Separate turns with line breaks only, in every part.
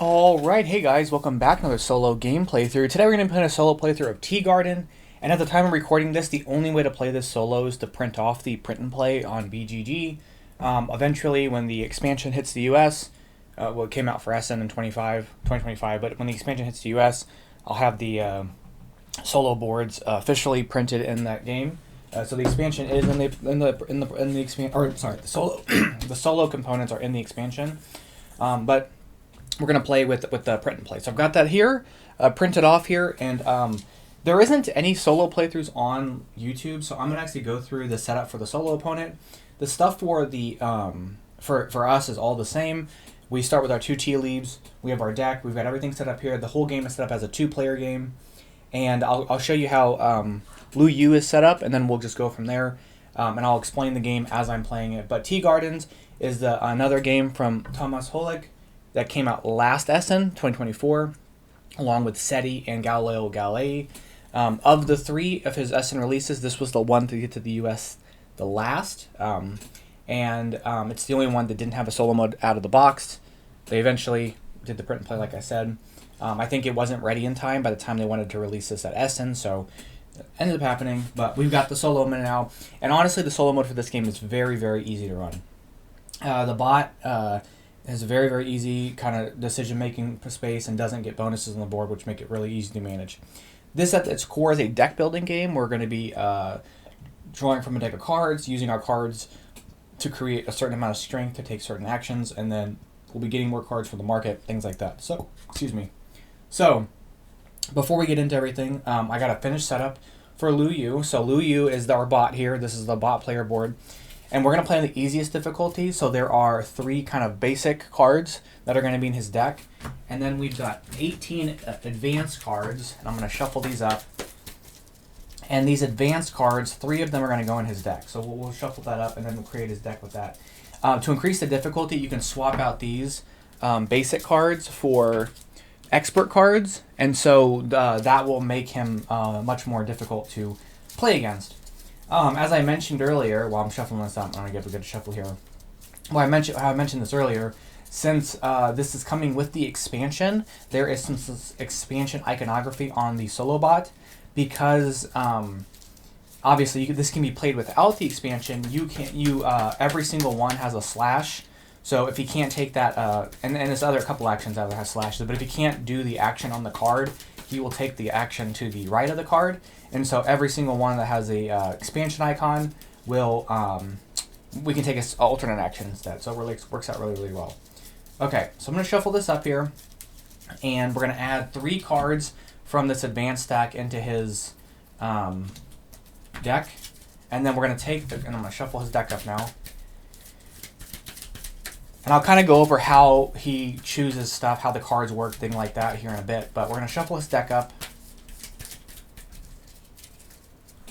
Alright, hey guys, welcome back to another solo game playthrough. Today we're going to be playing a solo playthrough of Tea Garden, and at the time of recording this, the only way to play this solo is to print off the print and play on BGG. Eventually, when the expansion hits the US, well, it came out for Essen in 2025, but when the expansion hits the US, I'll have the solo boards officially printed in that game. So the expansion is in the expansion, or sorry, the solo the solo components are in the expansion, but we're going to play with the print and play. So I've got that here, printed off here, and there isn't any solo playthroughs on YouTube, so I'm going to actually go through the setup for the solo opponent. The stuff for the for us is all the same. We start with our 2 tea leaves. We have our deck. We've got everything set up here. The whole game is set up as a 2-player game, and I'll show you how Blue U is set up, and then we'll just go from there. And I'll explain the game as I'm playing it. But Tea Gardens is another game from Tomas Holek that came out last Essen, 2024, along with SETI and Galileo Galilei. Of the 3 of his Essen releases, this was the one to get to the US the last. It's the only one that didn't have a solo mode out of the box. They eventually did the print and play, like I said. I think it wasn't ready in time by the time they wanted to release this at Essen, so it ended up happening. But we've got the solo mode now. And honestly, the solo mode for this game is very, very easy to run. The bot has a very, very easy kind of decision-making space and doesn't get bonuses on the board, which make it really easy to manage. This, at its core, is a deck-building game. We're going to be drawing from a deck of cards, using our cards to create a certain amount of strength to take certain actions, and then we'll be getting more cards from the market, things like that. So, excuse me. So, before we get into everything, I got a finished setup for Lu Yu. So, Lu Yu is our bot here. This is the bot player board. And we're going to play on the easiest difficulty, so there are 3 kind of basic cards that are going to be in his deck. And then we've got 18 advanced cards, and I'm going to shuffle these up. And these advanced cards, 3 of them are going to go in his deck. So we'll shuffle that up, and then we'll create his deck with that. To increase the difficulty, you can swap out these basic cards for expert cards, and so that will make him much more difficult to play against. As I mentioned earlier, while I'm shuffling this up, I'm going to give a good shuffle here. Well, I mentioned this earlier. Since this is coming with the expansion, there is some expansion iconography on the solo bot, because obviously this can be played without the expansion. Every single one has a slash. So if he can't take that, and there's a couple actions that have slashes, but if he can't do the action on the card, he will take the action to the right of the card. And so every single one that has a expansion icon will, we can take an alternate action instead. So it really works out really, really well. Okay, so I'm going to shuffle this up here, and we're going to add 3 cards from this advanced stack into his deck. And then we're going to and I'm going to shuffle his deck up now. And I'll kind of go over how he chooses stuff, how the cards work, thing like that here in a bit. But we're going to shuffle his deck up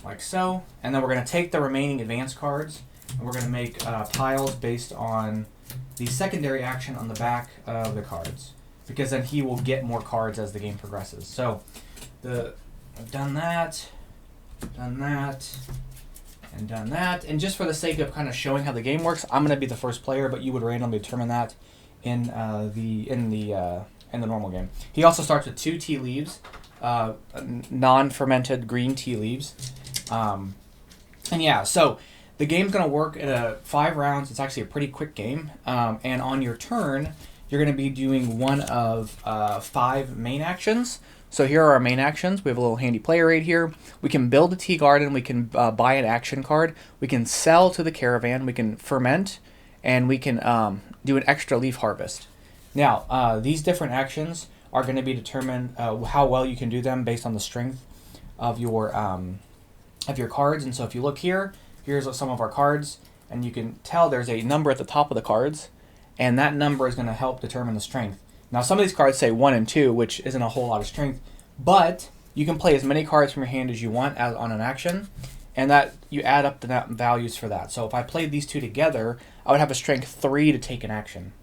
like so. And then we're going to take the remaining advanced cards, and we're going to make piles based on the secondary action on the back of the cards, because then he will get more cards as the game progresses. So I've done that, and done that. And just for the sake of kind of showing how the game works, I'm going to be the first player, but you would randomly determine that in the normal game. He also starts with 2 tea leaves, non-fermented green tea leaves. And yeah, so the game's going to work in 5 rounds. It's actually a pretty quick game. And on your turn, you're going to be doing one of 5 main actions. So here are our main actions. We have a little handy player right here. We can build a tea garden. We can buy an action card. We can sell to the caravan. We can ferment, and we can do an extra leaf harvest. Now, these different actions are going to be determined how well you can do them based on the strength of your cards. And so if you look here, here's some of our cards, and you can tell there's a number at the top of the cards, and that number is going to help determine the strength. Now, some of these cards say 1 and 2, which isn't a whole lot of strength, but you can play as many cards from your hand as you want on an action, and that you add up the values for that. So if I played these 2 together, I would have a strength 3 to take an action.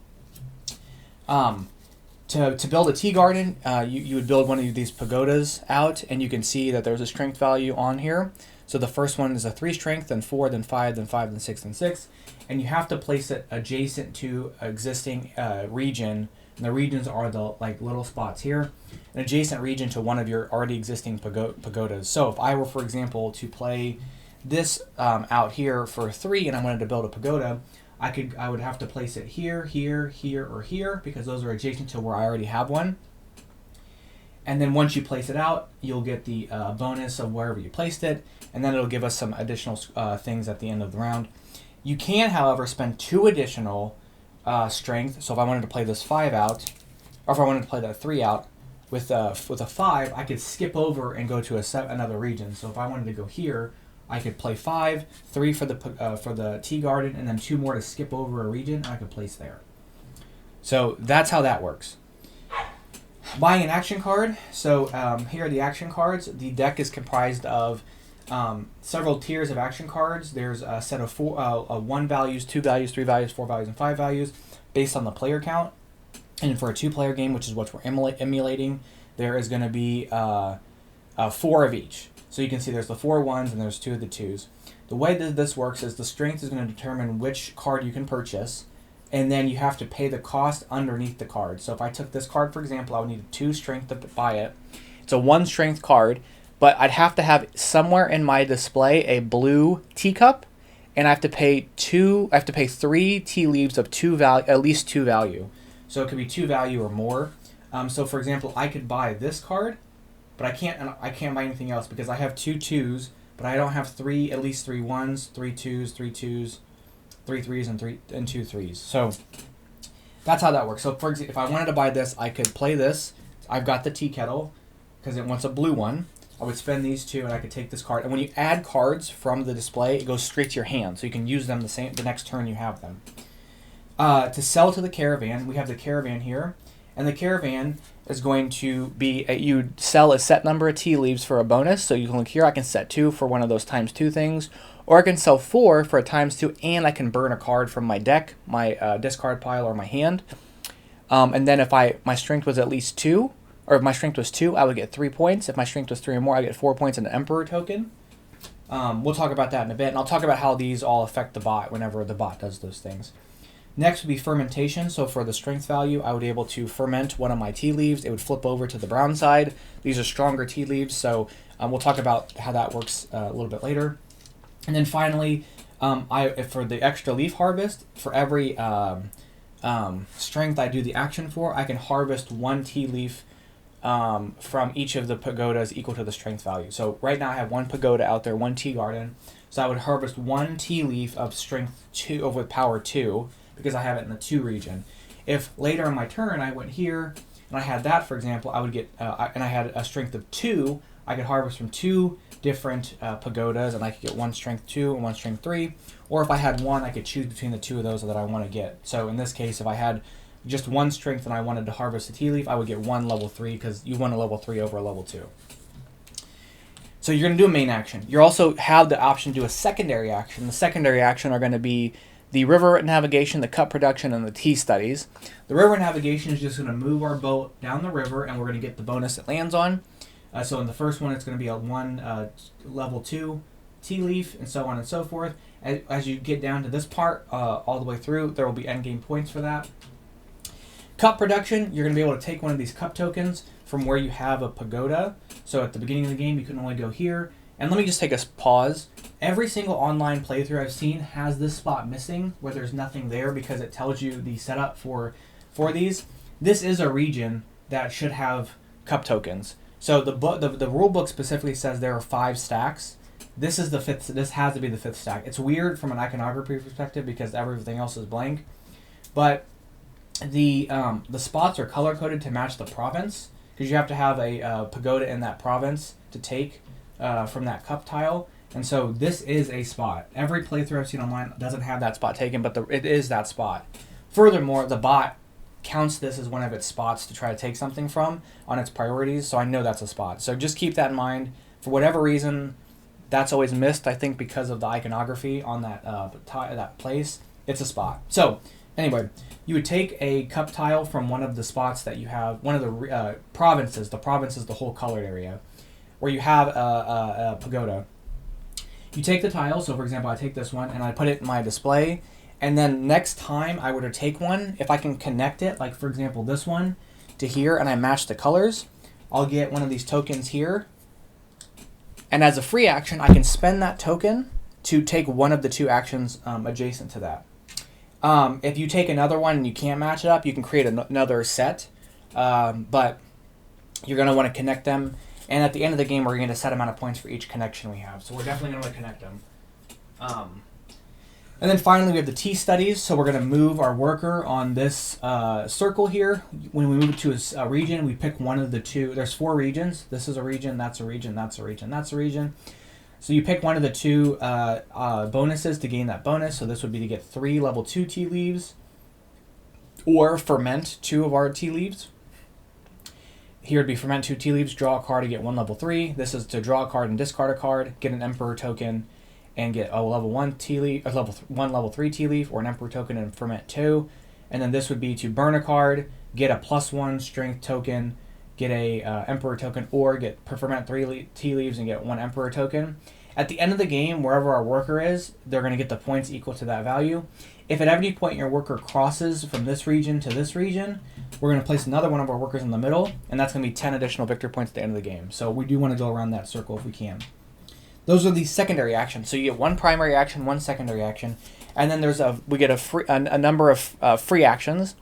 To build a tea garden, you would build one of these pagodas out, and you can see that there's a strength value on here. So the first one is a 3 strength, then 4, then 5, then 5, then 6, then 6. And you have to place it adjacent to existing region And the regions are the like little spots here, an adjacent region to one of your already existing pagodas. So if I were, for example, to play this out here for 3 and I wanted to build a pagoda, I would have to place it here, here, here, or here, because those are adjacent to where I already have one. And then once you place it out, you'll get the bonus of wherever you placed it, and then it'll give us some additional things at the end of the round. You can, however, spend 2 additional strength. So if I wanted to play this 5 out, or if I wanted to play that 3 out, with a 5, I could skip over and go to another region. So if I wanted to go here, I could play 5, 3 for the tea garden, and then 2 more to skip over a region, and I could place there. So that's how that works. Buying an action card. So here are the action cards. The deck is comprised of several tiers of action cards. There's a set of 1 values, 2 values, 3 values, 4 values, and 5 values based on the player count. And for a 2-player game, which is what we're emulating, there is going to be 4 of each. So you can see there's the 4 1s and there's 2 of the 2s. The way that this works is the strength is going to determine which card you can purchase, and then you have to pay the cost underneath the card. So if I took this card, for example, I would need 2 strength to buy it. It's a 1 strength card, but I'd have to have somewhere in my display a blue teacup, and I have to pay 3 tea leaves of at least 2 value. So it could be 2 value or more. So for example, I could buy this card, but I can't buy anything else because I have 2 2s, but I don't have at least 3 1s, 3 2s, 3 2s, 3 3s, and 2 3s. So that's how that works. So for example, if I wanted to buy this, I could play this. I've got the tea kettle because it wants a blue one. I would spend these 2, and I could take this card. And when you add cards from the display, it goes straight to your hand, so you can use them the next turn you have them. To sell to the caravan, we have the caravan here, and the caravan is going to be you sell a set number of tea leaves for a bonus. So you can look here, I can set 2 for one of those ×2 things, or I can sell 4 for a ×2, and I can burn a card from my deck, my discard pile, or my hand. And then if my strength was at least 2, or if my strength was 2, I would get 3 points. If my strength was 3 or more, I get 4 points and an Emperor token. We'll talk about that in a bit, and I'll talk about how these all affect the bot whenever the bot does those things. Next would be fermentation. So for the strength value, I would be able to ferment one of my tea leaves. It would flip over to the brown side. These are stronger tea leaves, so we'll talk about how that works a little bit later. And then finally, for the extra leaf harvest, for every strength I do the action for, I can harvest 1 tea leaf from each of the pagodas equal to the strength value. So right now I have 1 pagoda out there, 1 tea garden. So I would harvest 1 tea leaf of strength 2 with power 2 because I have it in the 2 region. If later in my turn I went here and I had that, for example, I would get and I had a strength of 2. I could harvest from 2 different pagodas, and I could get 1 strength 2 and 1 strength 3. Or if I had 1, I could choose between the 2 of those that I want to get. So in this case, if I had just 1 strength and I wanted to harvest a tea leaf, I would get 1 level 3 because you want a level 3 over a level 2. So you're going to do a main action. You also have the option to do a secondary action. The secondary action are going to be the river navigation, the cup production, and the tea studies. The river navigation is just going to move our boat down the river, and we're going to get the bonus it lands on. So in the first one, it's going to be a 1 level 2 tea leaf, and so on and so forth. As you get down to this part, all the way through, there will be endgame points for that. Cup production, you're going to be able to take one of these cup tokens from where you have a pagoda. So at the beginning of the game, you can only go here. And let me just take a pause. Every single online playthrough I've seen has this spot missing where there's nothing there because it tells you the setup for these. This is a region that should have cup tokens. So the rule book specifically says there are 5 stacks. This is the 5th. This has to be the 5th stack. It's weird from an iconography perspective because everything else is blank, but the spots are color coded to match the province because you have to have a pagoda in that province to take from that cup tile. And so this is a spot. Every playthrough I've seen online doesn't have that spot taken, but it is that spot. Furthermore, the bot counts this as one of its spots to try to take something from on its priorities, so I know that's a spot. So just keep that in mind. For whatever reason, that's always missed, I think, because of the iconography on that place. It's a spot. So anyway, you would take a cup tile from one of the spots that you have, one of the provinces. The province is the whole colored area, where you have a pagoda. You take the tile, so for example, I take this one and I put it in my display, And then next time I were to take one, if I can connect it, like for example this one, to here, and I match the colors, I'll get one of these tokens here. And as a free action, I can spend that token to take one of the two actions adjacent to that. If you take another one and you can't match it up, you can create another set. But you're going to want to connect them. And at the end of the game, we're going to set amount of points for each connection we have. So we're definitely going to want to connect them. And then finally, we have the T studies. So we're going to move our worker on this circle here. When we move it to a region, we pick one of the two. There's 4 regions. This is a region, that's a region, that's a region, that's a region. So you pick one of the 2 bonuses to gain that bonus. So this would be to get 3 level 2 tea leaves or ferment 2 of our tea leaves. Here would be ferment 2 tea leaves, draw a card to get 1 level 3. This is to draw a card and discard a card, get an emperor token, and get a level 1 tea leaf, or one level 3 tea leaf, or an emperor token and ferment 2. And then this would be to burn a card, get a +1 strength token, get a emperor token, or get ferment 3 tea leaves and get 1 emperor token. At the end of the game, wherever our worker is, they're going to get the points equal to that value. If at any point your worker crosses from this region to this region, we're going to place another one of our workers in the middle, and that's going to be 10 additional victory points at the end of the game. So we do want to go around that circle if we can. Those are the secondary actions. So you get 1 primary action, 1 secondary action, and then we get a number of free actions.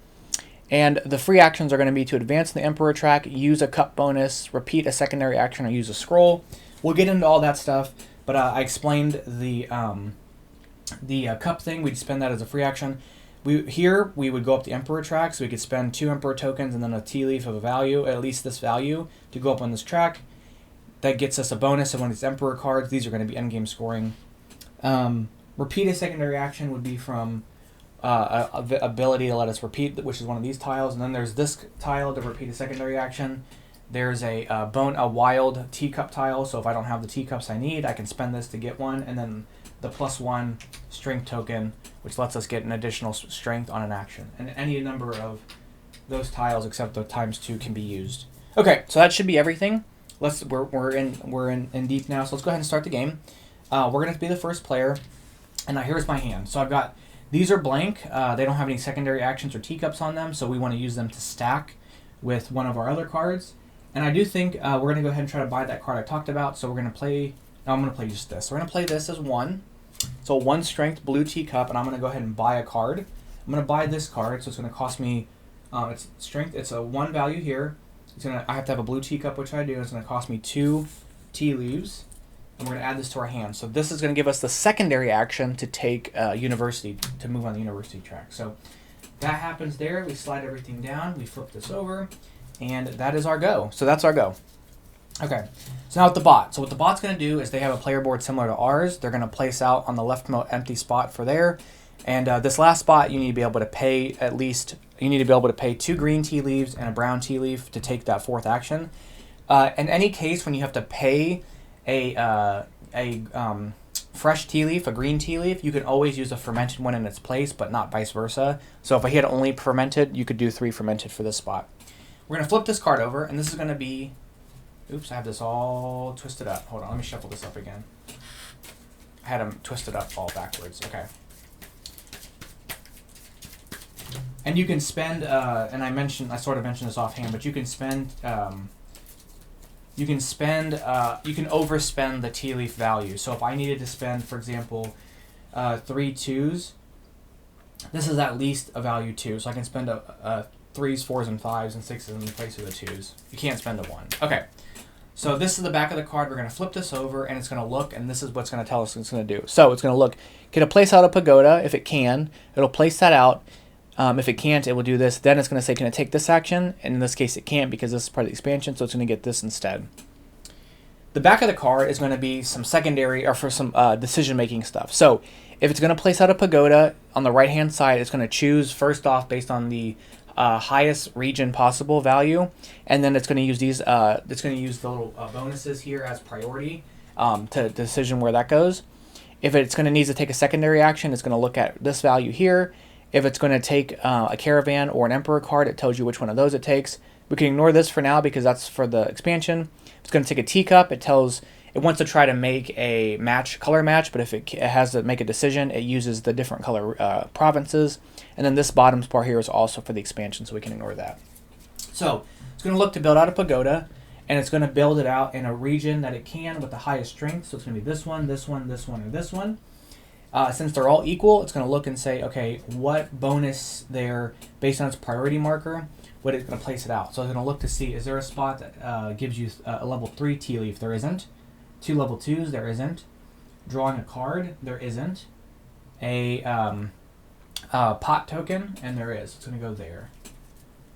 And the free actions are going to be to advance the Emperor track, use a cup bonus, repeat a secondary action, or use a scroll. We'll get into all that stuff, but I explained the cup thing. We'd spend that as a free action. We would go up the Emperor track, so we could spend 2 Emperor tokens and then a tea leaf of a value, at least this value, to go up on this track. That gets us a bonus of one of these Emperor cards. These are going to be endgame scoring. Repeat a secondary action would be from ability to let us repeat, which is one of these tiles. And then there's this tile to repeat a secondary action. There's a wild teacup tile. So if I don't have the teacups I need, I can spend this to get one. And then the +1 strength token, which lets us get an additional strength on an action. And any number of those tiles except the ×2 can be used. Okay, so that should be everything. We're in deep now, so let's go ahead and start the game. We're going to be the first player, and now here's my hand. So I've got, these are blank. They don't have any secondary actions or teacups on them, so we want to use them to stack with one of our other cards. And I do think we're going to go ahead and try to buy that card I talked about. So we're going to play, no, I'm going to play just this. So we're going to play this as 1. So 1 strength blue teacup, and I'm going to go ahead and buy a card. I'm going to buy this card, so it's going to cost me, it's strength, it's a 1 value here. I have to have a blue teacup, which I do. It's going to cost me 2 tea leaves. And we're going to add this to our hand. So this is going to give us the secondary action to take university, to move on the university track. So that happens there. We slide everything down. We flip this over. And that is our go. So that's our go. Okay. So now with the bot. So what the bot's going to do is they have a player board similar to ours. They're going to place out on the leftmost empty spot for there. And this last spot, you need to be able to pay at least... You need to be able to pay 2 green tea leaves and a brown tea leaf to take that 4th action. In any case, when you have to pay a fresh tea leaf, a green tea leaf, you can always use a fermented one in its place, but not vice versa. So if I had only fermented, you could do 3 fermented for this spot. We're going to flip this card over, and this is going to be... Oops, I have this all twisted up. Hold on, let me shuffle this up again. I had them twisted up all backwards. Okay. And you can spend, and I sort of mentioned this offhand, but you can spend, you can overspend the tea leaf value. So if I needed to spend, for example, 3 2s, this is at least a value 2. So I can spend 3s, 4s, and 5s, and 6s in place of the 2s. You can't spend a 1. Okay. So this is the back of the card. We're going to flip this over, and it's going to look, and this is what's going to tell us what it's going to do. So it's going to look, get a place out a pagoda. If it can, it'll place that out. If it can't, it will do this. Then it's going to say, can it take this action? And in this case, it can't because this is part of the expansion, so it's going to get this instead. The back of the card is going to be some secondary, or for some decision-making stuff. So if it's going to place out a pagoda, on the right-hand side, it's going to choose first off based on the highest region possible value, and then it's going to use these. It's going to use the little bonuses here as priority to decision where that goes. If it's going to need to take a secondary action, it's going to look at this value here. If it's going to take a caravan or an emperor card, it tells you which one of those it takes. We can ignore this for now because that's for the expansion. If it's going to take a teacup, it it wants to try to make a color match, but if it has to make a decision, it uses the different color provinces. And then this bottom part here is also for the expansion, so we can ignore that. So it's going to look to build out a pagoda, and it's going to build it out in a region that it can with the highest strength. So it's going to be this one, this one, this one, or this one. Since they're all equal, it's going to look and say, okay, what bonus there, based on its priority marker, what it's going to place it out. So it's going to look to see, is there a spot that gives you a level 3 tea leaf? There isn't. 2 level 2s? There isn't. Drawing a card? There isn't. A pot token? And there is. It's going to go there.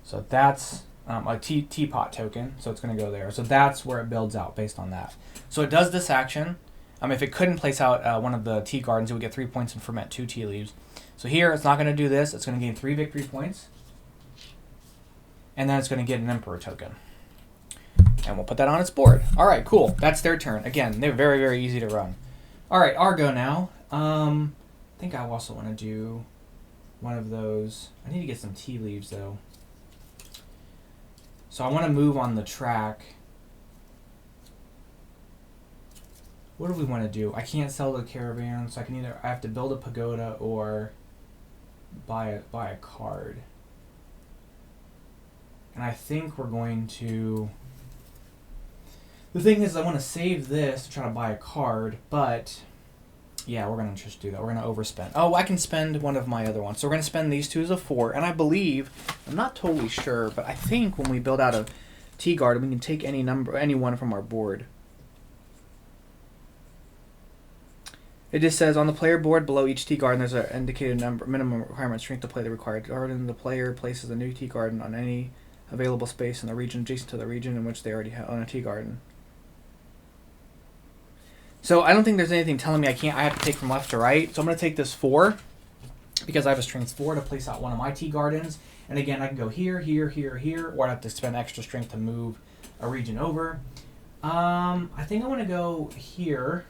So that's a teapot token, so it's going to go there. So that's where it builds out based on that. So it does this action. If it couldn't place out one of the tea gardens, it would get 3 points and ferment 2 tea leaves. So here, it's not going to do this. It's going to gain 3 victory points. And then it's going to get an emperor token. And we'll put that on its board. All right, cool. That's their turn. Again, they're very, very easy to run. All right, our go now. I think I also want to do one of those. I need to get some tea leaves, though. So I want to move on the track. What do we want to do? I can't sell the caravan, so I have to build a pagoda or buy a card. And I think we're going to... The thing is, I want to save this to try to buy a card, but... Yeah, we're going to just do that. We're going to overspend. Oh, I can spend one of my other ones. So we're going to spend these 2 as a 4, and I believe, I'm not totally sure, but I think when we build out a tea garden, we can take any one from our board. It just says, on the player board below each tea garden, there's an indicated minimum requirement strength to play the required garden. The player places a new tea garden on any available space in the region adjacent to the region in which they already own a tea garden. So I don't think there's anything telling me I have to take from left to right. So I'm going to take this 4, because I have a strength 4 to place out one of my tea gardens. And again, I can go here, here, here, here, or I have to spend extra strength to move a region over. I think I want to go here.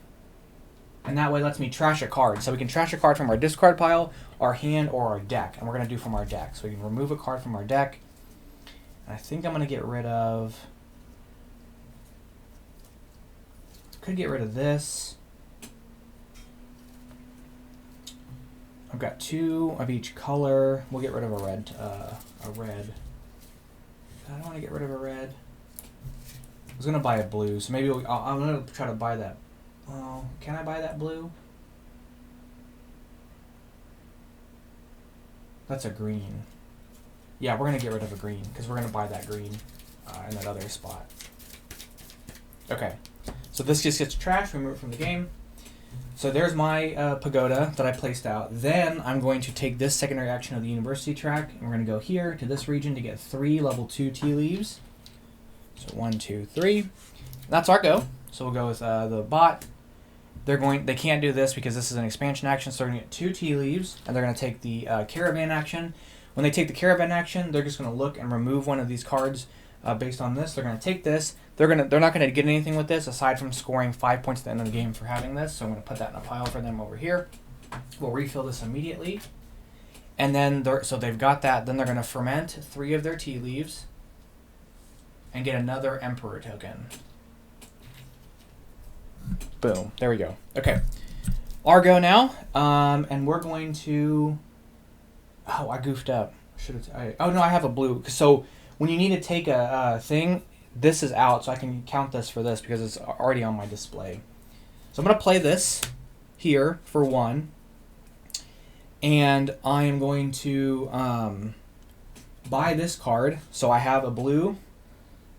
And that way lets me trash a card. So we can trash a card from our discard pile, our hand, or our deck. And we're going to do from our deck. So we can remove a card from our deck. And I think I'm going to get rid of... Could get rid of this. I've got 2 of each color. We'll get rid of a red. I don't want to get rid of a red. I was going to buy a blue. So maybe I'm going to try to buy that. Oh, can I buy that blue? That's a green. Yeah, we're going to get rid of a green because we're going to buy that green in that other spot. Okay, so this just gets trashed, remove it from the game. So there's my pagoda that I placed out. Then I'm going to take this secondary action of the university track, and we're going to go here to this region to get 3 level 2 tea leaves. So 1, 2, 3. That's our go. So we'll go with the bot. They can't do this because this is an expansion action, so they're going to get 2 tea leaves, and they're going to take the caravan action. When they take the caravan action, they're just going to look and remove one of these cards based on this. They're going to take this. They're not going to get anything with this aside from scoring 5 points at the end of the game for having this. So I'm going to put that in a pile for them over here. We'll refill this immediately. And then so they've got that. Then they're going to ferment 3 of their tea leaves and get another emperor token. Boom. There we go. Okay. Our go now. And we're going to... Oh, I goofed up. Oh, no, I have a blue. So when you need to take a thing, this is out. So I can count this for this because it's already on my display. So I'm going to play this here for 1. And I am going to buy this card. So I have a blue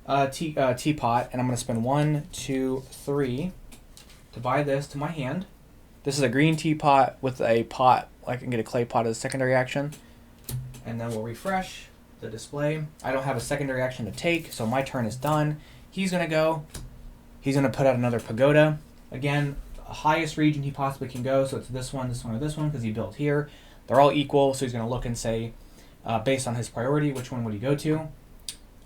teapot. And I'm going to spend 1, 2, 3... to buy this to my hand. This is a green teapot with a pot. I can get a clay pot as a secondary action. And then we'll refresh the display. I don't have a secondary action to take, so my turn is done. He's going to go. He's going to put out another pagoda. Again, highest region he possibly can go, so it's this one, or this one, because he built here. They're all equal, so he's going to look and say, based on his priority, which one would he go to.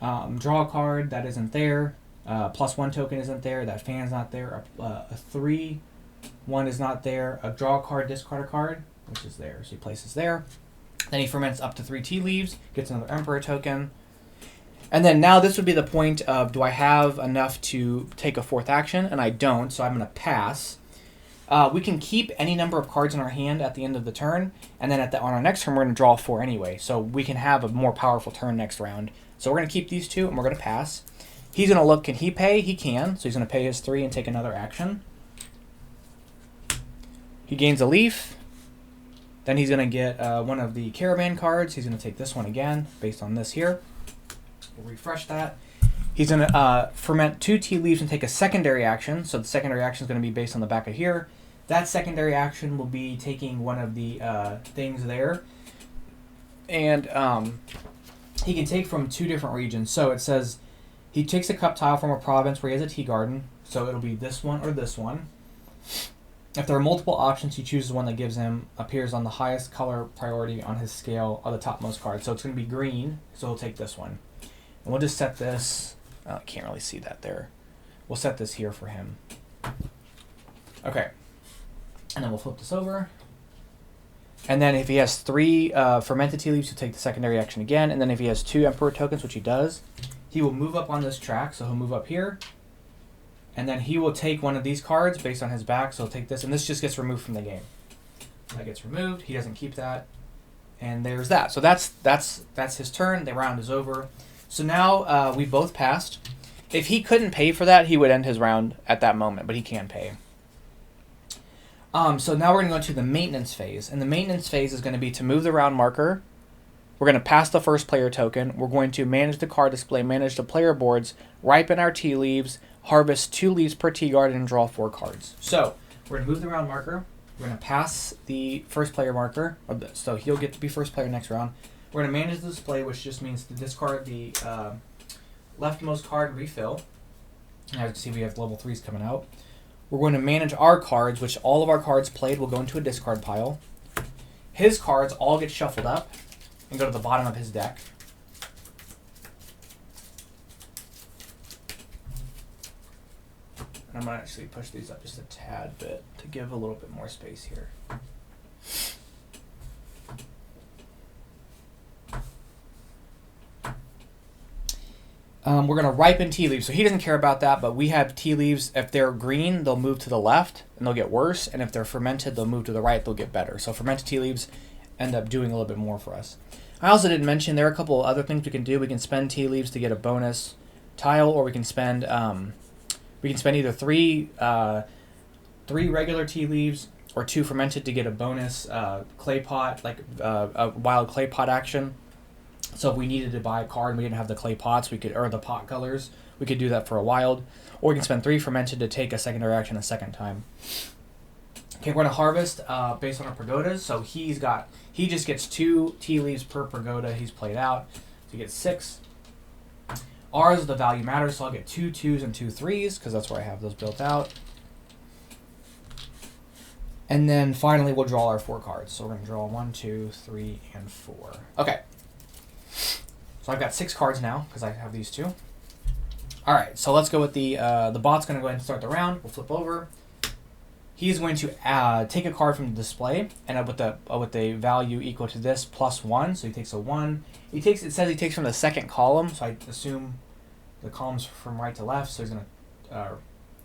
Draw a card, that isn't there. +1 token isn't there. That fan's not there. A 3, 1 is not there. A draw card, discard a card, which is there. So he places there. Then he ferments up to 3 tea leaves, gets another emperor token. And then now this would be the point of, do I have enough to take a fourth action? And I don't, so I'm going to pass. We can keep any number of cards in our hand at the end of the turn, and then on our next turn we're going to draw 4 anyway, so we can have a more powerful turn next round. So we're going to keep these 2, and we're going to pass. He's going to look, can he pay? He can, so he's going to pay his 3 and take another action. He gains a leaf. Then he's going to get one of the caravan cards. He's going to take this one again, based on this here. We'll refresh that. He's going to ferment 2 tea leaves and take a secondary action. So the secondary action is going to be based on the back of here. That secondary action will be taking one of the things there. And he can take from 2 different regions. So it says he takes a cup tile from a province where he has a tea garden. So it'll be this one or this one. If there are multiple options, he chooses one that gives him, appears on the highest color priority on his scale of the topmost card. So it's going to be green, so he'll take this one. And we'll just set this, I can't really see that there. We'll set this here for him. Okay. And then we'll flip this over. And then if he has 3 fermented tea leaves, he'll take the secondary action again. And then if he has 2 Emperor tokens, which he does, he will move up on this track. So he'll move up here. And then he will take one of these cards based on his back. So he'll take this. And this just gets removed from the game. That gets removed. He doesn't keep that. And there's that. So that's his turn. The round is over. So now we both passed. If he couldn't pay for that, he would end his round at that moment. But he can pay. So now we're going to go into the maintenance phase. And the maintenance phase is going to be to move the round marker. We're going to pass the first player token. We're going to manage the card display, manage the player boards, ripen our tea leaves, harvest 2 leaves per tea garden, and draw 4 cards. So we're going to move the round marker. We're going to pass the first player marker. So he'll get to be first player next round. We're going to manage the display, which just means to discard the leftmost card, refill. As you can see, we have level 3s coming out. We're going to manage our cards, which all of our cards played will go into a discard pile. His cards all get shuffled up and go to the bottom of his deck. And I'm going to actually push these up just a tad bit to give a little bit more space here. We're going to ripen tea leaves. So he doesn't care about that, but we have tea leaves. If they're green, they'll move to the left, and they'll get worse. And if they're fermented, they'll move to the right, they'll get better. So fermented tea leaves end up doing a little bit more for us. I also didn't mention there are a couple of other things we can do. We can spend tea leaves to get a bonus tile, or we can spend either 3 regular tea leaves or 2 fermented to get a bonus clay pot, like a wild clay pot action. So if we needed to buy a card and we didn't have the clay pots, or the pot colors, we could do that for a wild. Or we can spend 3 fermented to take a secondary action a second time. Okay, we're going to harvest based on our pagodas. So he just gets 2 tea leaves per pagoda he's played out. So he gets 6. Ours, the value matters, so I'll get 2 2s and 2 3s, because that's where I have those built out. And then finally, we'll draw our 4 cards. So we're going to draw 1, 2, 3, and 4. Okay. So I've got 6 cards now, because I have these 2. Alright, so let's go with the bot's going to go ahead and start the round. We'll flip over. He's going to take a card from the display, and with the value equal to this plus 1, so he takes a 1. It says he takes from the second column, so I assume the column's from right to left, so he's going to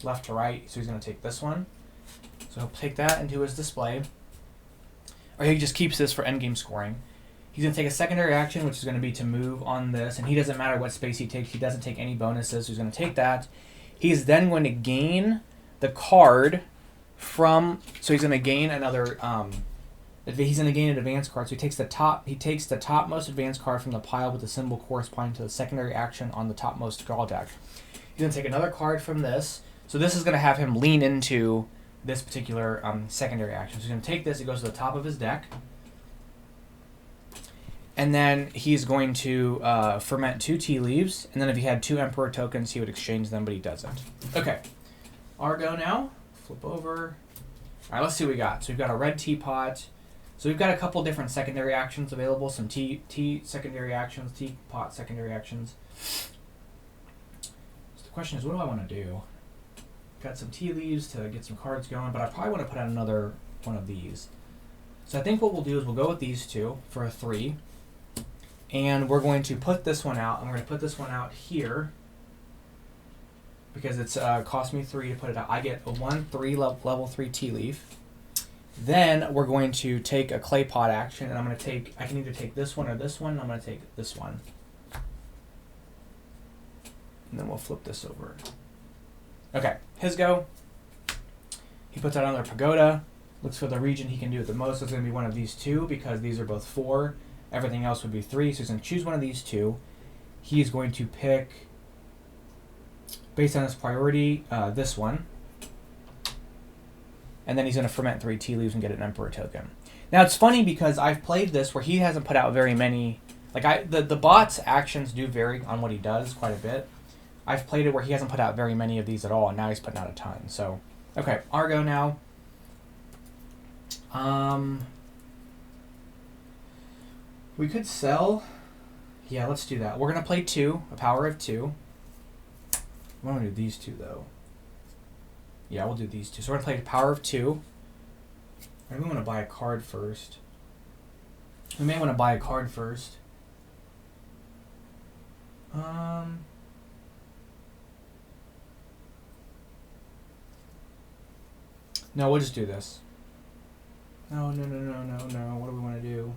left to right, so he's going to take this one. So he'll take that into his display, or he just keeps this for endgame scoring. He's going to take a secondary action, which is going to be to move on this, and he doesn't matter what space he takes. He doesn't take any bonuses, so he's going to take that. He's then going to gain the card from, so he's going to gain another, he's going to gain an advanced card. So he takes the topmost advanced card from the pile with the symbol corresponding to the secondary action on the topmost draw deck. He's going to take another card from this. So this is going to have him lean into this particular secondary action. So he's going to take this, it goes to the top of his deck. And then he's going to ferment 2 tea leaves. And then if he had 2 Emperor tokens, he would exchange them, but he doesn't. Okay. Our go now. Flip over. All right, let's see what we got. So we've got a red teapot. So we've got a couple different secondary actions available. Some tea secondary actions, teapot secondary actions. So the question is, what do I want to do? Got some tea leaves to get some cards going, but I probably want to put out another one of these. So I think what we'll do is we'll go with these 2 for a 3. And we're going to put this one out. I'm going to put this one out here because it's cost me 3 to put it out. I get a 1/3 level 3 tea leaf. Then we're going to take a clay pot action, and I'm going to take, I can either take this one or this one. I'm going to take this one. And then we'll flip this over. Okay, his go. He puts out another pagoda, looks for the region he can do it the most. So it's going to be one of these two because these are both 4. Everything else would be 3. So he's going to choose one of these two. He's going to pick, based on his priority, this one. And then he's going to ferment 3 tea leaves and get an Emperor token. Now it's funny because I've played this where he hasn't put out very many. Like the bot's actions do vary on what he does quite a bit. I've played it where he hasn't put out very many of these at all, and now he's putting out a ton. So, okay, our go now. We could sell. Yeah, let's do that. We're going to play 2, a power of 2. I want to do these 2 though. Yeah, we'll do these 2. So we're going to play the power of 2. Maybe we want to buy a card first. We may want to buy a card first. No, we'll just do this. No. What do we want to do?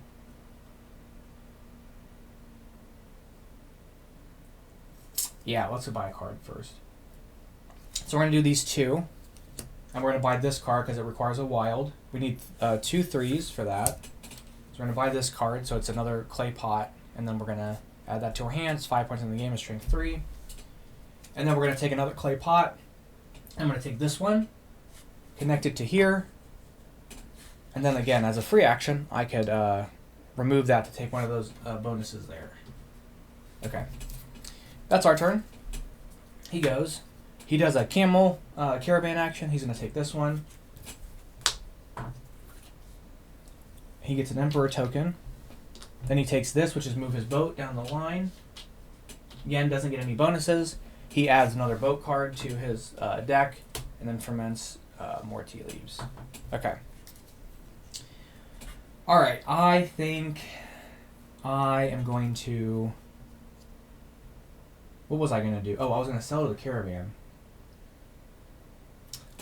Yeah, let's go buy a card first. So we're going to do these 2. And we're going to buy this card because it requires a wild. We need 2 3s for that. So we're going to buy this card, so it's another clay pot. And then we're going to add that to our hands. 5 points in the game is strength 3. And then we're going to take another clay pot. I'm going to take this one, connect it to here. And then again, as a free action, I could remove that to take one of those bonuses there. Okay. That's our turn. He goes. He does a camel caravan action. He's going to take this one. He gets an Emperor token. Then he takes this, which is move his boat down the line. Again, doesn't get any bonuses. He adds another boat card to his deck, and then ferments more tea leaves. Okay. All right. I think I am going to... What was I going to do? Oh, I was going to sell to the caravan.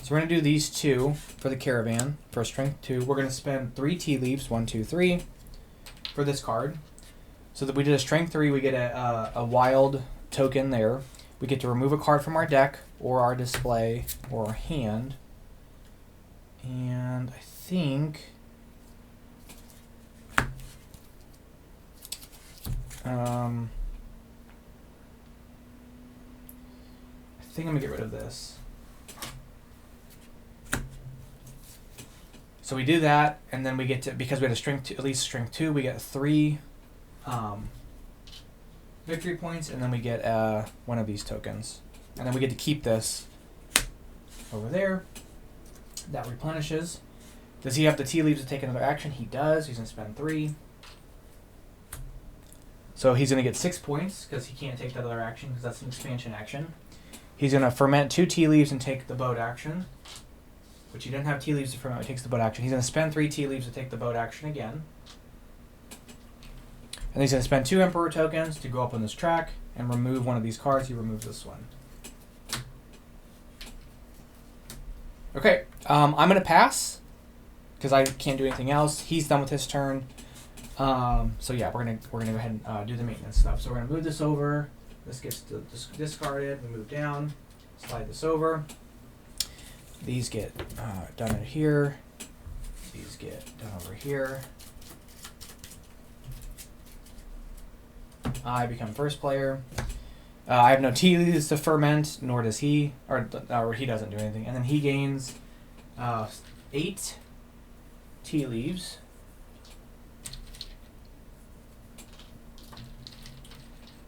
So we're going to do these 2 for the caravan for strength 2. We're going to spend 3 tea leaves, 1, 2, 3, for this card. So that we did a strength 3, we get a wild token there. We get to remove a card from our deck or our display or our hand. And I think... I think I'm going to get rid of this. So we do that, and then we get to, because we had a strength, at least strength 2, we get 3 victory points, and then we get one of these tokens. And then we get to keep this over there. That replenishes. Does he have the tea leaves to take another action? He does. He's going to spend 3. So he's going to get 6 points, because he can't take that other action, because that's an expansion action. He's going to ferment 2 tea leaves and take the boat action. Which he doesn't have tea leaves to ferment, he takes the boat action. He's going to spend 3 tea leaves to take the boat action again. And he's going to spend 2 Emperor tokens to go up on this track and remove one of these cards. He removes this one. Okay, I'm going to pass because I can't do anything else. He's done with his turn. So yeah, we're gonna go ahead and do the maintenance stuff. So we're gonna move this over. This gets discarded. We move down. Slide this over. These get done in here. These get done over here. I become first player. I have no tea leaves to ferment, nor does he, or he doesn't do anything. And then he gains 8 tea leaves.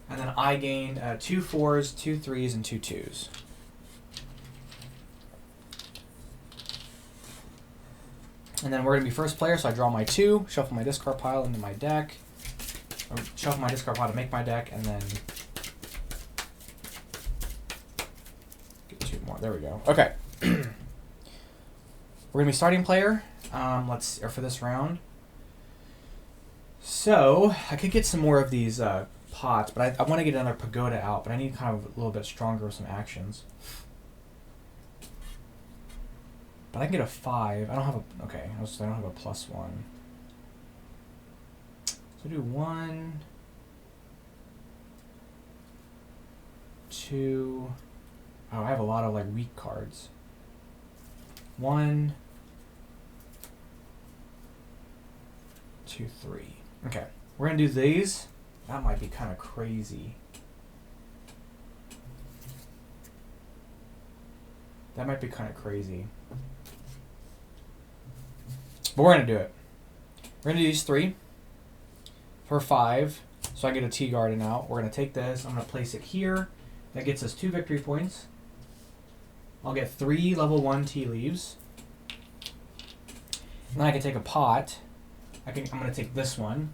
And then I gain 2 4s, 2 3s, and 2 2s. And then we're going to be first player, so I draw my 2, shuffle my discard pile into my deck. Or shuffle my discard pile to make my deck, and then get 2 more. There we go. Okay. We're going to be starting player. For this round. So I could get some more of these pots, but I want to get another pagoda out, but I need kind of a little bit stronger with some actions. But I can get a 5. I don't have a... Okay, I don't have a +1. So do 1, 2... Oh, I have a lot of, like, weak cards. 1, 2, 3. Okay, we're going to do these. That might be kind of crazy. That might be kind of crazy. But we're going to do it. We're going to do these 3 for 5. So I get a tea garden out. We're going to take this. I'm going to place it here. That gets us 2 victory points. I'll get 3 level 1 tea leaves. And then I can take a pot. I'm going to take this one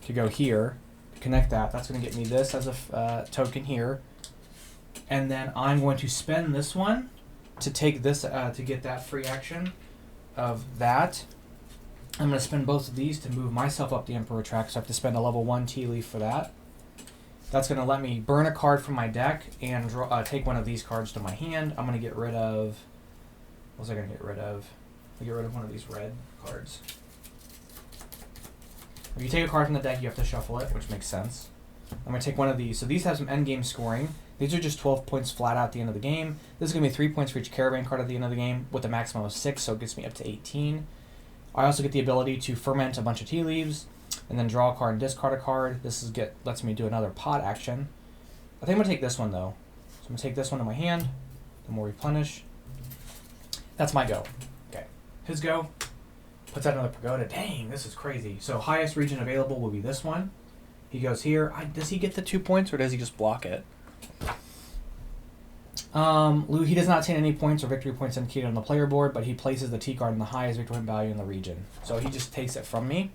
to go here. Connect that. That's going to get me this as a token here. And then I'm going to spend this one to take this to get that free action of that. I'm going to spend both of these to move myself up the Emperor track, so I have to spend a level 1 tea leaf for that. That's going to let me burn a card from my deck and draw, take one of these cards to my hand. I'm going to get rid of... What was I going to get rid of? I'll get rid of one of these red cards. If you take a card from the deck, you have to shuffle it, which makes sense. I'm going to take one of these. So these have some endgame scoring. These are just 12 points flat out at the end of the game. This is going to be 3 points for each caravan card at the end of the game with a maximum of 6, so it gets me up to 18. I also get the ability to ferment a bunch of tea leaves and then draw a card and discard a card. This lets me do another pot action. I think I'm going to take this one, though. So I'm going to take this one in my hand. Then we'll replenish. That's my go. Okay. His go. Puts out another pagoda. Dang, this is crazy. So highest region available will be this one. He goes here. Does he get the 2 points, or does he just block it? He does not obtain any points or victory points indicated on the player board, but he places the tea card in the highest victory point value in the region. So he just takes it from me,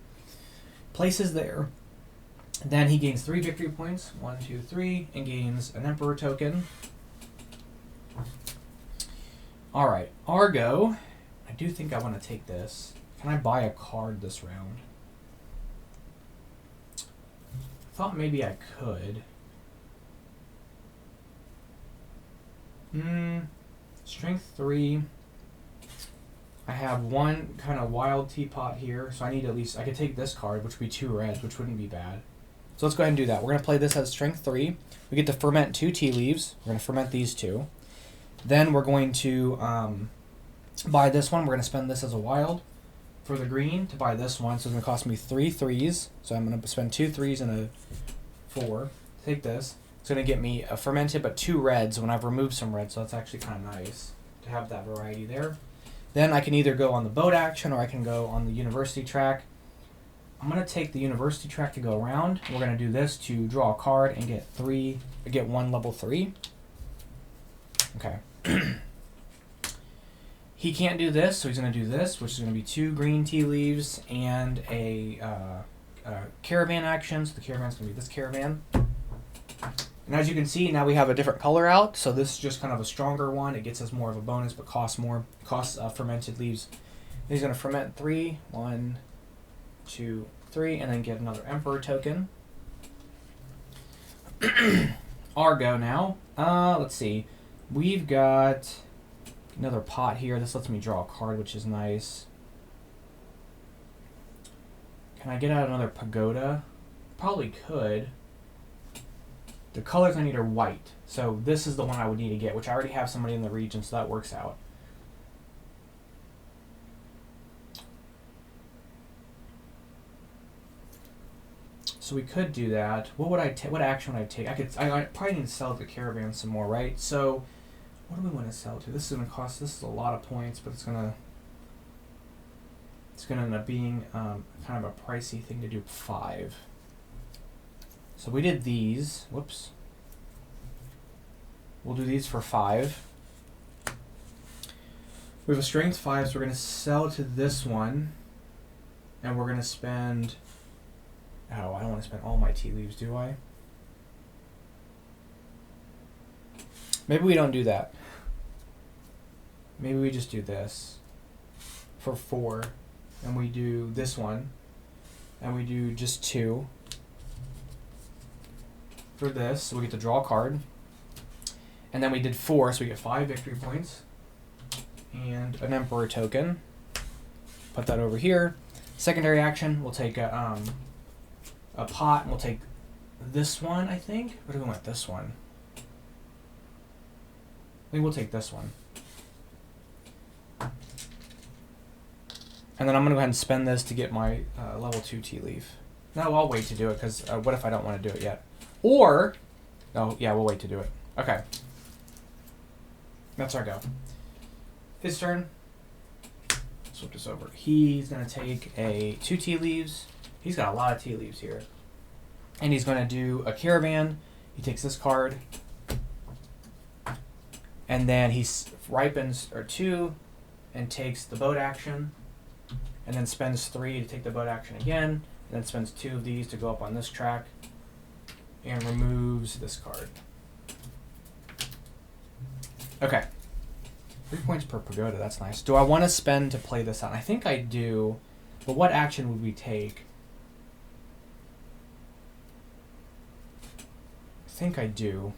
places there. Then he gains 3 victory points, 1, 2, 3, and gains an Emperor token. All right, Argo. I do think I want to take this. Can I buy a card this round? I thought maybe I could. Strength 3. I have one kind of wild teapot here, so I need at least... I could take this card, which would be 2 reds, which wouldn't be bad. So let's go ahead and do that. We're going to play this as Strength 3. We get to ferment 2 tea leaves. We're going to ferment these 2. Then we're going to buy this one. We're going to spend this as a wild for the green to buy this one. So it's going to cost me 3 threes. So I'm going to spend 2 threes and a 4. Take this. It's going to get me a fermented but 2 reds when I've removed some reds, so that's actually kind of nice to have that variety there. Then I can either go on the boat action or I can go on the university track. I'm going to take the university track to go around. We're going to do this to draw a card and get 1 level 3. Okay. He can't do this, so he's going to do this, which is going to be 2 green tea leaves and a caravan action. So the caravan's going to be this caravan. And as you can see, now we have a different color out, so this is just kind of a stronger one. It gets us more of a bonus, but costs more. Costs fermented leaves. He's going to ferment 3, 1, 2, 3, and then get another Emperor token. Argo now. Let's see. We've got another pot here. This lets me draw a card, which is nice. Can I get out another pagoda? Probably could. The colors I need are white, so this is the one I would need to get, which I already have somebody in the region, so that works out. So we could do that. What would I take? What action would I take? I probably need to sell the caravan some more, right? So what do we want to sell to? This is going to cost. This is a lot of points, but it's gonna end up being kind of a pricey thing to do. 5. So we did these. Whoops. We'll do these for 5. We have a strength 5, so we're going to sell to this one. And we're going to spend... Oh, I don't want to spend all my tea leaves, do I? Maybe we don't do that. Maybe we just do this for 4. And we do this one. and we do just 2 for this, so we get to draw a card. And then we did 4, so we get 5 victory points. And an Emperor token. Put that over here. Secondary action, we'll take a pot, and we'll take this one, I think. What do we want? This one. I think we'll take this one. And then I'm going to go ahead and spend this to get my level 2 tea leaf. No, I'll wait to do it, because what if I don't want to do it yet? Or, no, yeah, we'll wait to do it. Okay. That's our go. His turn. Flip this over. He's going to take 2 tea leaves. He's got a lot of tea leaves here. And he's going to do a caravan. He takes this card. And then he ripens 2 and takes the boat action. And then spends 3 to take the boat action again. And then spends 2 of these to go up on this track. And removes this card. Okay. 3 points per pagoda, that's nice. Do I want to spend to play this out? I think I do. But what action would we take? I think I do.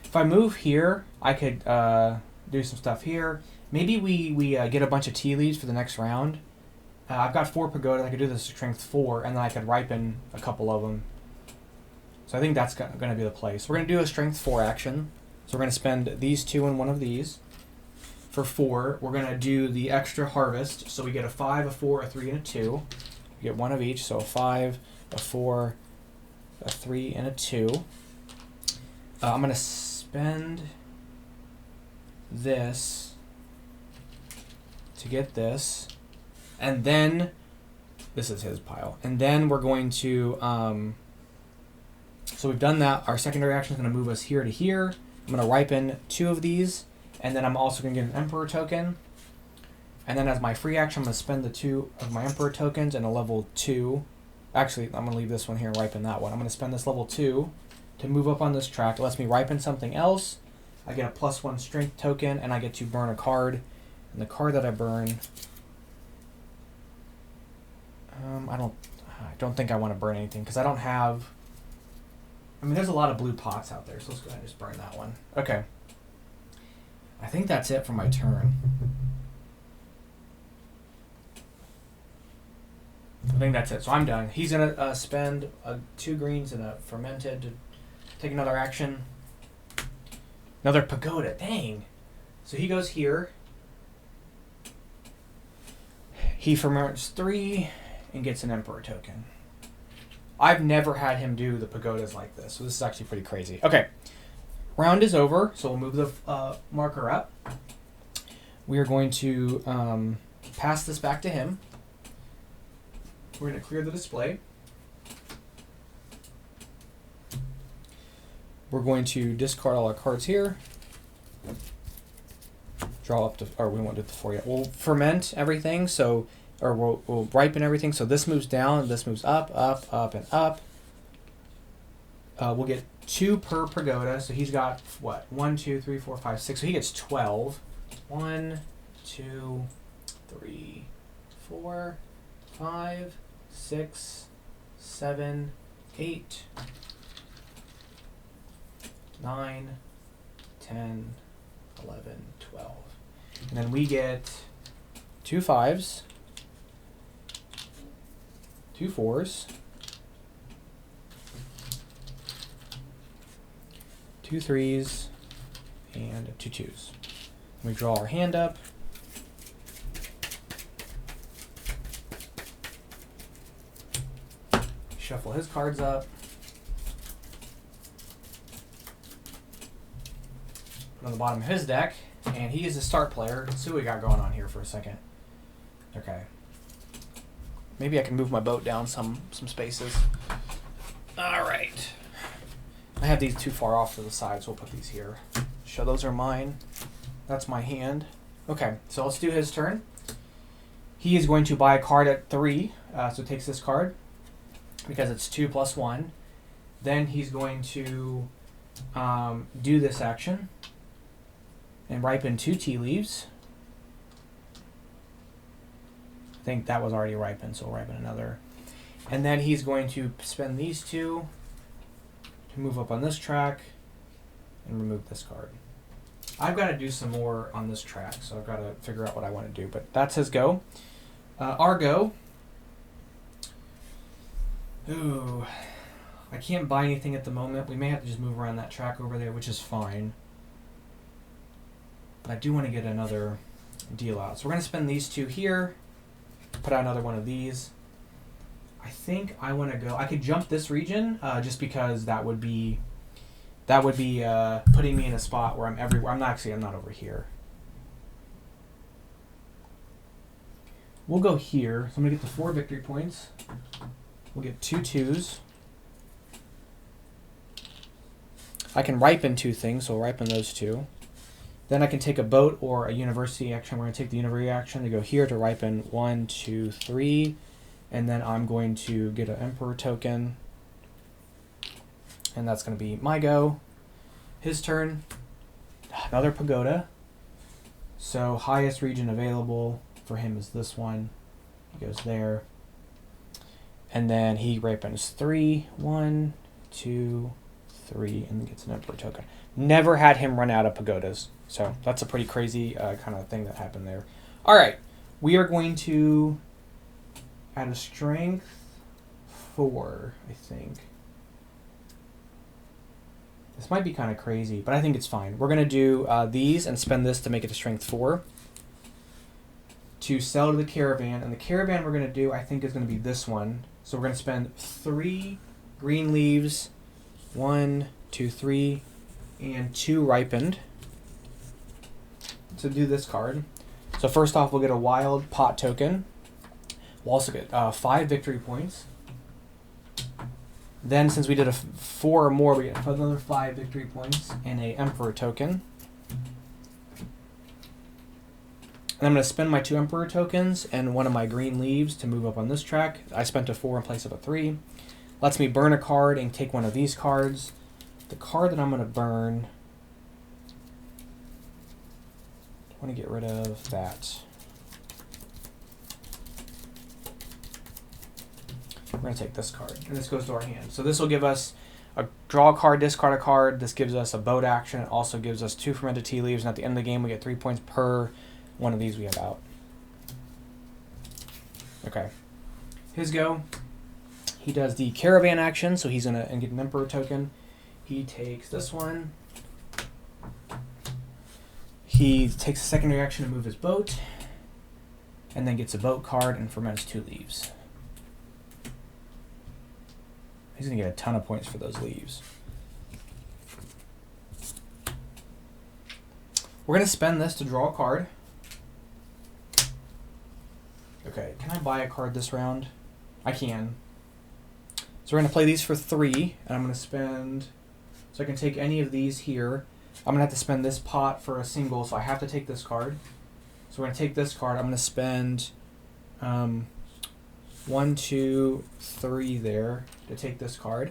If I move here, I could do some stuff here. Maybe we get a bunch of tea leaves for the next round. I've got 4 pagoda. I could do this strength 4, and then I could ripen a couple of them. So I think that's going to be the play. So we're going to do a strength 4 action. So we're going to spend these 2 and 1 of these. For 4, we're going to do the extra harvest. So we get a 5, a 4, a 3, and a 2. We get 1 of each. So a 5, a 4, a 3, and a 2. I'm going to spend this to get this. And then, this is his pile. And then we're going to, so we've done that. Our secondary action is going to move us here to here. I'm going to ripen 2 of these. And then I'm also going to get an Emperor token. And then as my free action, I'm going to spend the 2 of my Emperor tokens and a level 2. Actually, I'm going to leave this one here and ripen that one. I'm going to spend this level 2 to move up on this track. It lets me ripen something else. I get a +1 strength token, and I get to burn a card. And the card that I burn... I don't think I want to burn anything because I don't have... I mean, there's a lot of blue pots out there, so let's go ahead and just burn that one. Okay. I think that's it for my turn. I think that's it. So I'm done. He's going to spend 2 greens and a fermented to take another action. Another pagoda. Dang. So he goes here. He ferments 3 and gets an Emperor token. I've never had him do the pagodas like this, so this is actually pretty crazy. Okay, round is over, so we'll move the marker up. We are going to pass this back to him. We're going to clear the display. We're going to discard all our cards here. Draw up to, or we won't do the 4 yet. We'll ferment everything, so... or we'll ripen everything. So this moves down, this moves up, up, up, and up. We'll get 2 per pagoda. So he's got, what, 1, 2, 3, 4, 5, 6. So he gets 12. 1, 2, 3, 4, 5, 6, 7, 8, 9, 10, 11, 12. And then we get 2 5s. 2 4s, 2 3s, and 2 2s. We draw our hand up. Shuffle his cards up. Put on the bottom of his deck, and he is a start player. Let's see what we got going on here for a second. Okay. Maybe I can move my boat down some spaces. All right. I have these too far off to the side, so we'll put these here. So those are mine. That's my hand. Okay, so let's do his turn. He is going to buy a card at 3, so takes this card because it's 2 + 1. Then he's going to do this action and ripen 2 tea leaves. I think that was already ripened, so we'll ripen another. And then he's going to spend these two to move up on this track and remove this card. I've got to do some more on this track, so I've got to figure out what I want to do. But that's his go. Our go. Ooh, I can't buy anything at the moment. We may have to just move around that track over there, which is fine. But I do want to get another deal out. So we're going to spend these two here. Put out another one of these. I think I want to go. I could jump this region just because that would be putting me in a spot where I'm everywhere. I'm not over here. We'll go here. So I'm gonna get the 4 victory points. We'll get 2 2s. I can ripen 2 things, so we'll ripen those 2. Then I can take a boat or a university action. We're gonna take the university action to go here to ripen 1, 2, 3. And then I'm going to get an Emperor token. And that's going to be my go. His turn. Another pagoda. So highest region available for him is this one. He goes there. And then he ripens 3. 1, 2, 3. And then gets an Emperor token. Never had him run out of pagodas. So that's a pretty crazy kind of thing that happened there. All right. We are going to add a strength 4, I think. This might be kind of crazy, but I think it's fine. We're going to do these and spend this to make it a strength 4 to sell to the caravan. And the caravan we're going to do, I think, is going to be this one. So we're going to spend 3 green leaves, 1, 2, 3, and 2 ripened to do this card. So first off, we'll get a wild pot token. We'll also get 5 victory points. Then, since we did a 4 or more, we get another 5 victory points and a Emperor token. And I'm going to spend my 2 Emperor tokens and one of my green leaves to move up on this track. I spent a 4 in place of a 3. Lets me burn a card and take one of these cards. The card that I'm going to burn, I want to get rid of that. We're going to take this card, and this goes to our hand. So this will give us a draw card, discard a card. This gives us a boat action. It also gives us 2 fermented tea leaves, and at the end of the game, we get 3 points per one of these we have out. Okay. His go. He does the caravan action, so he's going to get an Emperor token. He takes this one. He takes a secondary action to move his boat, and then gets a boat card and ferments 2 leaves. He's going to get a ton of points for those leaves. We're going to spend this to draw a card. Okay, can I buy a card this round? I can. So we're going to play these for 3, and I'm going to spend... So I can take any of these here. I'm going to have to spend this pot for a single, so I have to take this card. So we're going to take this card. I'm going to spend 1, 2, 3 there to take this card.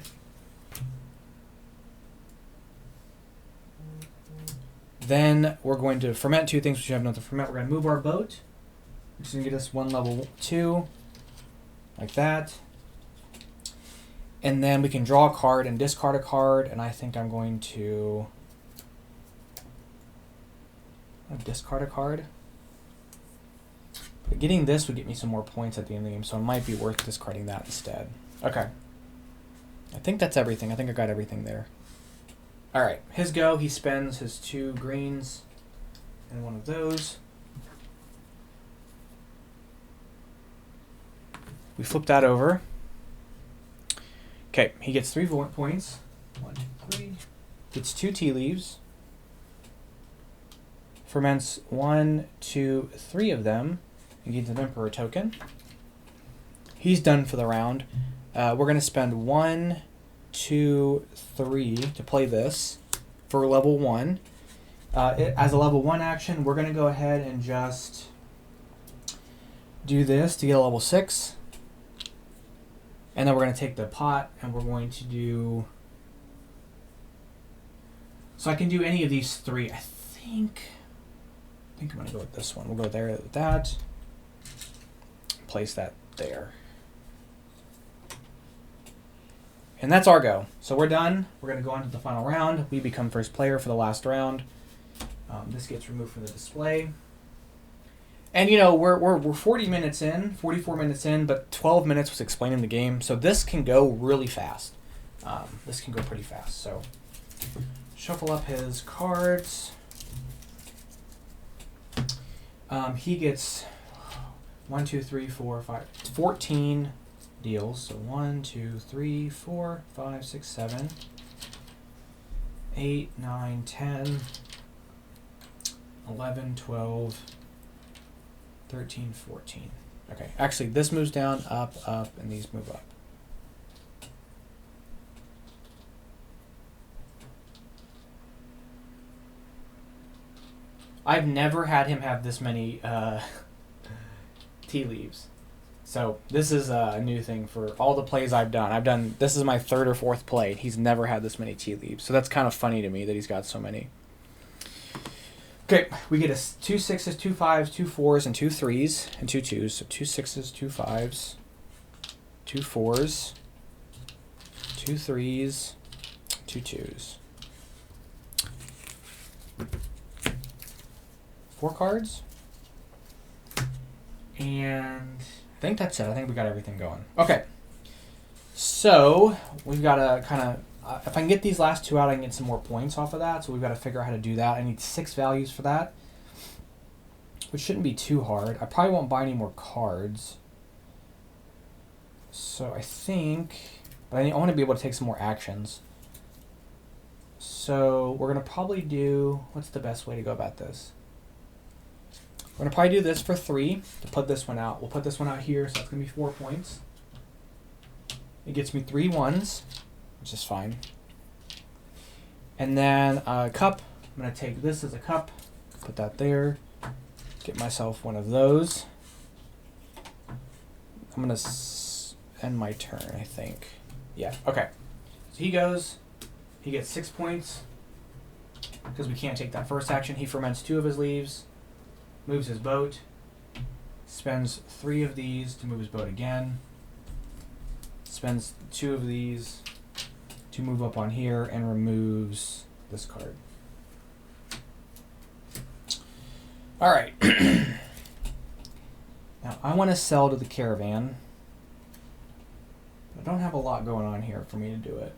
Then we're going to ferment 2 things which you have enough to ferment. We're going to move our boat, which is going to get us 1 level 2, like that. And then we can draw a card and discard a card, and I think I'm going to discard a card. But getting this would get me some more points at the end of the game, so it might be worth discarding that instead. Okay. I think that's everything. I think I got everything there. All right, his go. He spends his 2 greens and one of those. We flip that over. Okay, he gets 3 points. 1, 2, 3. Gets 2 tea leaves. Ferments 1, 2, 3 of them. And gains an Emperor token. He's done for the round. We're going to spend 1, 2, 3 to play this for level 1. As a level 1 action, we're going to go ahead and just do this to get a level 6. And then we're going to take the pot and we're going to do... So I can do any of these 3. I think I'm going to go with this one. We'll go there with that. place that there. And that's our go. So we're done. We're going to go on to the final round. We become first player for the last round. This gets removed from the display. And, you know, we're 40 minutes in, 44 minutes in, but 12 minutes was explaining the game. So this can go really fast. This can go pretty fast. So shuffle up his cards. He gets 1, 2, 3, 4, 5, 14 deals. So 1, 2, 3, 4, 5, 6, 7, 8, 9, 10, 11, 12, 13, 14. Okay, actually this moves down, up, and these move up. I've never had him have this many tea leaves. So this is a new thing for all the plays I've done. This is my 3rd or 4th play. He's never had this many tea leaves. So that's kind of funny to me that he's got so many. Okay, we get 2 6s, 2 5s, 2 4s, and 2 3s, and 2 2s. So 2 6s, 2 5s, 2 4s, 2 3s, 2 2s. 4 cards. And I think that's it. I think we got everything going. Okay. So we've got to kind of, if I can get these last 2 out, I can get some more points off of that. So we've got to figure out how to do that. I need 6 values for that, which shouldn't be too hard. I probably won't buy any more cards. So I think, but I want to be able to take some more actions. So we're going to probably do, what's the best way to go about this? We're going to probably do this for 3 to put this one out. We'll put this one out here, so that's going to be 4 points. It gets me 3 1s, which is fine. And then a cup. I'm going to take this as a cup, put that there, get myself one of those. I'm going to end my turn, I think. Yeah, okay. So he goes, he gets 6 points because we can't take that first action. He ferments 2 of his leaves. Moves his boat, spends 3 of these to move his boat again, spends 2 of these to move up on here, and removes this card. All right. Now, I want to sell to the caravan. I don't have a lot going on here for me to do it.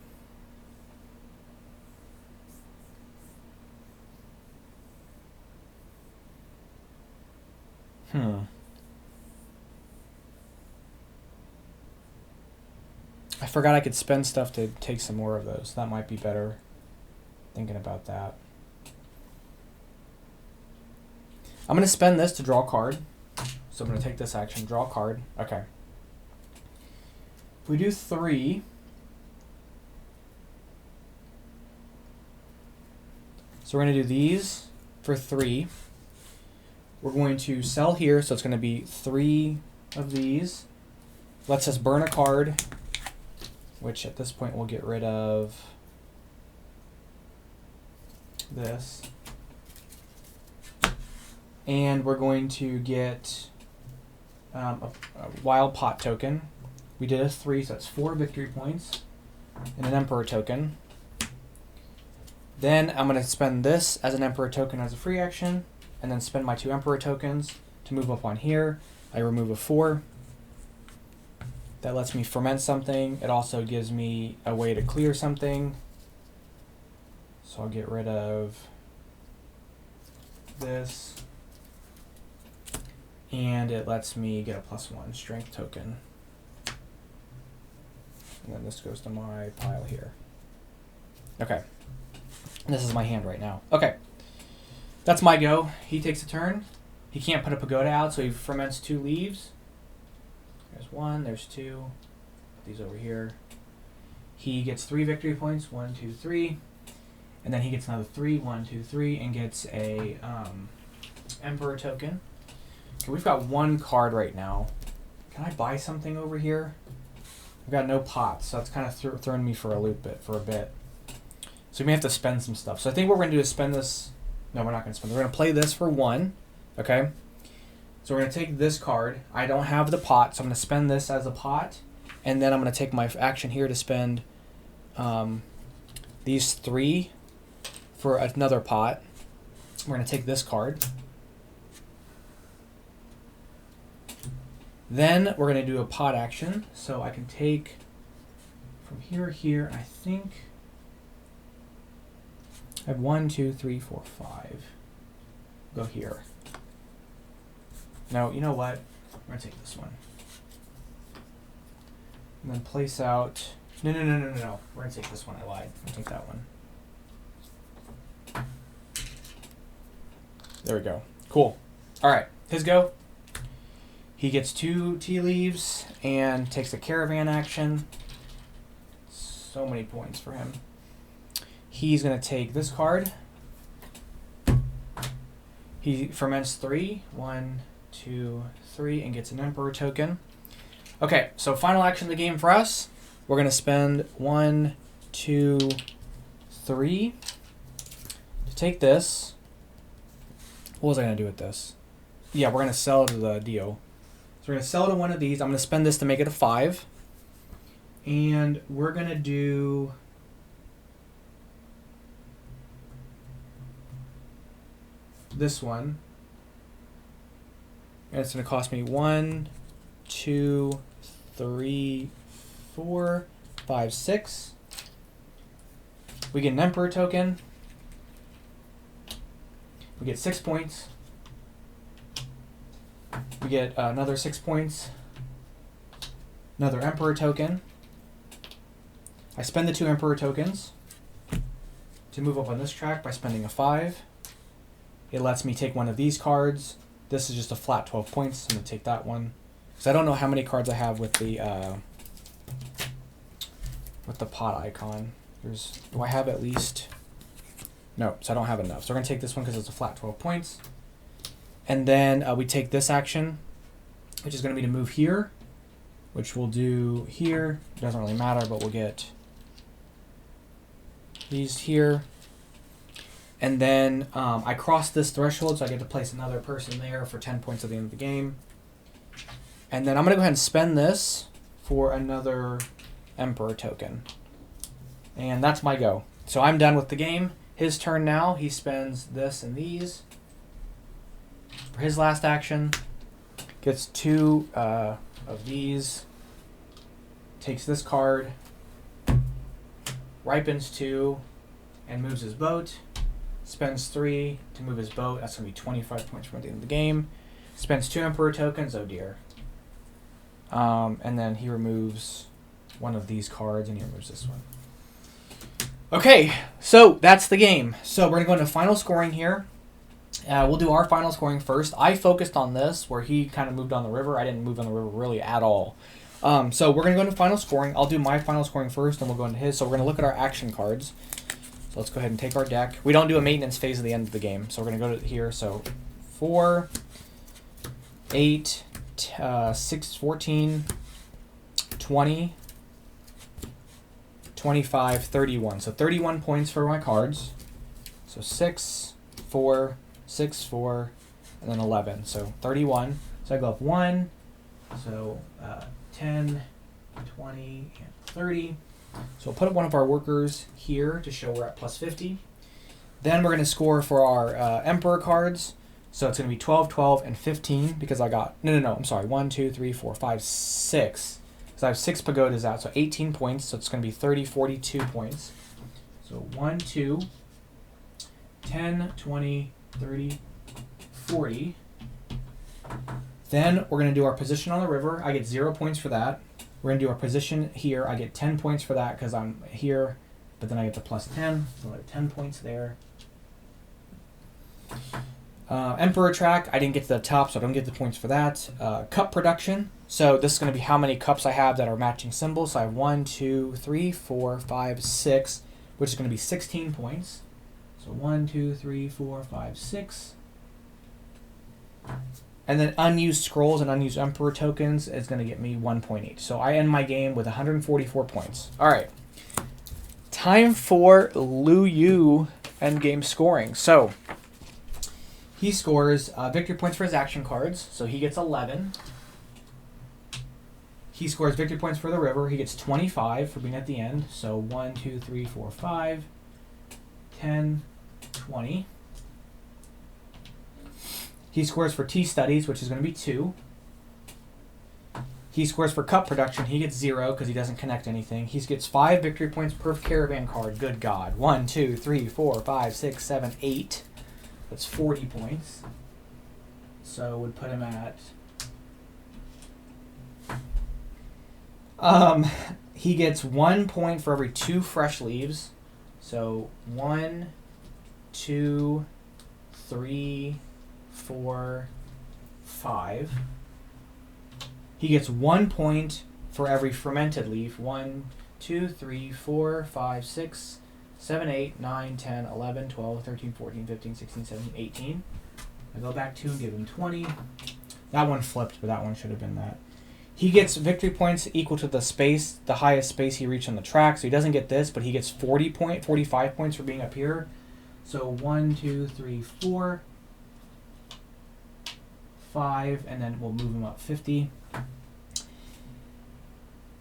I forgot I could spend stuff to take some more of those. That might be better. Thinking about that. I'm going to spend this to draw a card. So I'm going to take this action, draw a card. Okay. If we do 3, so we're going to do these for 3. We're going to sell here, so it's going to be 3 of these. Lets us burn a card, which at this point we'll get rid of this. And we're going to get a wild pot token. We did a 3, so that's 4 victory points. And an emperor token. Then I'm going to spend this as an emperor token as a free action. And then spend my 2 emperor tokens to move up on here. I remove a 4. That lets me ferment something. It also gives me a way to clear something. So I'll get rid of this. And it lets me get a +1 strength token. And then this goes to my pile here. Okay. And this is my hand right now. Okay. That's my go. He takes a turn. He can't put a pagoda out, so he ferments 2 leaves. There's 1, there's 2. Put these over here. He gets 3 victory points. 1, 2, 3. And then he gets another 3. 1, 2, 3, and gets a emperor token. Okay, we've got 1 card right now. Can I buy something over here? I've got no pots, so that's kind of throwing me for a loop for a bit. So we may have to spend some stuff. So I think what we're going to do is spend this. No, we're not going to spend. We're going to play this for 1. Okay. So we're going to take this card. I don't have the pot, so I'm going to spend this as a pot. And then I'm going to take my action here to spend these 3 for another pot. We're going to take this card. Then we're going to do a pot action. So I can take from here, I think I have 1, 2, 3, 4, 5. Go here. No, you know what? We're going to take this one. And then place out... No. We're going to take this one. I lied. We'll take that one. There we go. Cool. All right. His go. He gets 2 tea leaves and takes a caravan action. So many points for him. He's going to take this card. He ferments 3. 1, 2, 3, and gets an Emperor token. Okay, so final action of the game for us. We're going to spend 1, 2, 3 to take this. What was I going to do with this? Yeah, we're going to sell to the Dio. So we're going to sell to one of these. I'm going to spend this to make it a 5. And we're going to do... this one. And it's going to cost me 1, 2, 3, 4, 5, 6. We get an Emperor token. We get 6 points. We get another 6 points. Another Emperor token. I spend the 2 Emperor tokens to move up on this track by spending a 5. It lets me take one of these cards. This is just a flat 12 points. I'm going to take that one. Because I don't know how many cards I have with the pot icon. Do I have at least... No, so I don't have enough. So we're going to take this one because it's a flat 12 points. And then we take this action, which is going to be to move here, which we'll do here. It doesn't really matter, but we'll get these here. And then I cross this threshold, so I get to place another person there for 10 points at the end of the game. And then I'm going to go ahead and spend this for another Emperor token. And that's my go. So I'm done with the game. His turn now. He spends this and these for his last action. Gets 2 of these. Takes this card. Ripens 2 and moves his boat. Spends 3 to move his boat. That's going to be 25 points from the end of the game. Spends 2 Emperor tokens. Oh dear. And then he removes one of these cards, and he removes this one. Okay, so that's the game. So we're going to go into final scoring here. We'll do our final scoring first. I focused on this, where he kind of moved on the river. I didn't move on the river really at all. So we're going to go into final scoring. I'll do my final scoring first, and we'll go into his. So we're going to look at our action cards. So let's go ahead and take our deck. We don't do a maintenance phase at the end of the game. So we're going to go to here. So 4, 8, 6, 14, 20, 25, 31. So 31 points for my cards. So 6, 4, 6, 4, and then 11. So 31. So I go up 1. So 10, 20, and 30. So we'll put up one of our workers here to show we're at plus 50. Then we're going to score for our Emperor cards. So it's going to be 12, 12, and 15 because I got... No, I'm sorry. 1, 2, 3, 4, 5, 6. Because I have 6 pagodas out. So 18 points. So it's going to be 30, 42 points. So 1, 2, 10, 20, 30, 40. Then we're going to do our position on the river. I get 0 points for that. We're going to do our position here. I get 10 points for that because I'm here. But then I get the plus 10. So I have 10 points there. Emperor track, I didn't get to the top, so I don't get the points for that. Cup production. So this is going to be how many cups I have that are matching symbols. So I have 1, 2, 3, 4, 5, 6, which is going to be 16 points. So 1, 2, 3, 4, 5, 6. And then unused scrolls and unused Emperor tokens is going to get me 1.8. So I end my game with 144 points. All right. Time for Lu Yu endgame scoring. So He scores victory points for his action cards, so he gets 11. He scores victory points for the river. He gets 25 for being at the end. So 1, 2, 3, 4, 5, 10, 20. He scores for tea studies, which is going to be 2. He scores for cup production. He gets 0 because he doesn't connect anything. He gets 5 victory points per caravan card. Good God. 1, 2, 3, 4, 5, 6, 7, 8. That's 40 points. So would put him at... he gets 1 point for every 2 fresh leaves. So 1, 2, 3, 4, 5. He gets 1 point for every fermented leaf. 1, 2, 3, 4, 5, 6, 7, 8, 9, 10, 11, 12, 13, 14, 15, 16, 17, 18. I go back 2 and give him 20. That one flipped, but that one should have been that. He gets victory points equal to the highest space he reached on the track. So he doesn't get this, but he gets 45 points for being up here. So 1, 2, 3, 4, 5, and then we'll move him up 50.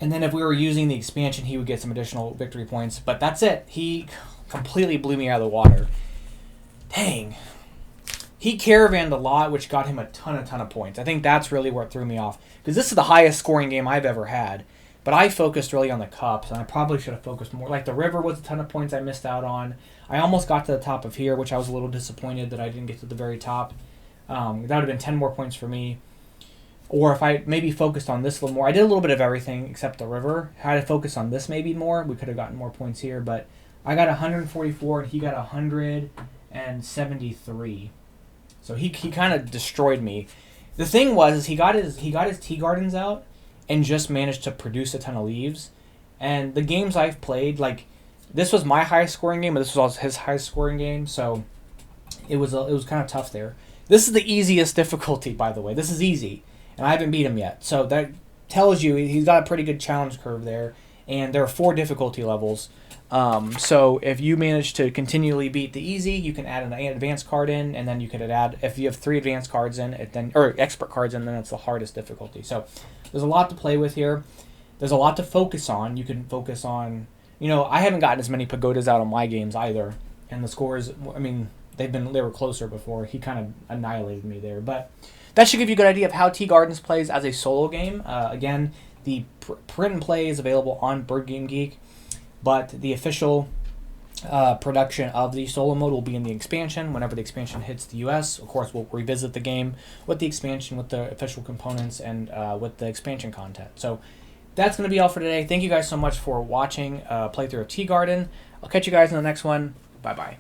And then if we were using the expansion, he would get some additional victory points. But that's it. He completely blew me out of the water. Dang. He caravanned a lot, which got him a ton of points. I think that's really what threw me off. Because this is the highest scoring game I've ever had. But I focused really on the cups, and I probably should have focused more. Like the river was a ton of points I missed out on. I almost got to the top of here, which I was a little disappointed that I didn't get to the very top. That would have been 10 more points for me. Or if I maybe focused on this a little more. I did a little bit of everything except the river. Had I focused on this maybe more, we could have gotten more points here. But I got 144 and he got 173. So he kind of destroyed me. The thing was he got his tea gardens out and just managed to produce a ton of leaves. And the games I've played, like this was my highest scoring game, but this was also his highest scoring game. So it was kind of tough there. This is the easiest difficulty, by the way. This is easy. And I haven't beat him yet. So that tells you he's got a pretty good challenge curve there. And there are 4 difficulty levels. So if you manage to continually beat the easy, you can add an advanced card in. And then you could add, if you have 3 advanced cards in, or expert cards in, then that's the hardest difficulty. So there's a lot to play with here. There's a lot to focus on. You can focus on, I haven't gotten as many pagodas out on my games either. And the scores, I mean, they were closer before. He kind of annihilated me there. But that should give you a good idea of how Tea Gardens plays as a solo game. Again, the print and play is available on Board Game Geek, but the official production of the solo mode will be in the expansion. Whenever the expansion hits the US, of course, we'll revisit the game with the expansion, with the official components, and with the expansion content. So that's going to be all for today. Thank you guys so much for watching playthrough of Tea Garden. I'll catch you guys in the next one. Bye-bye.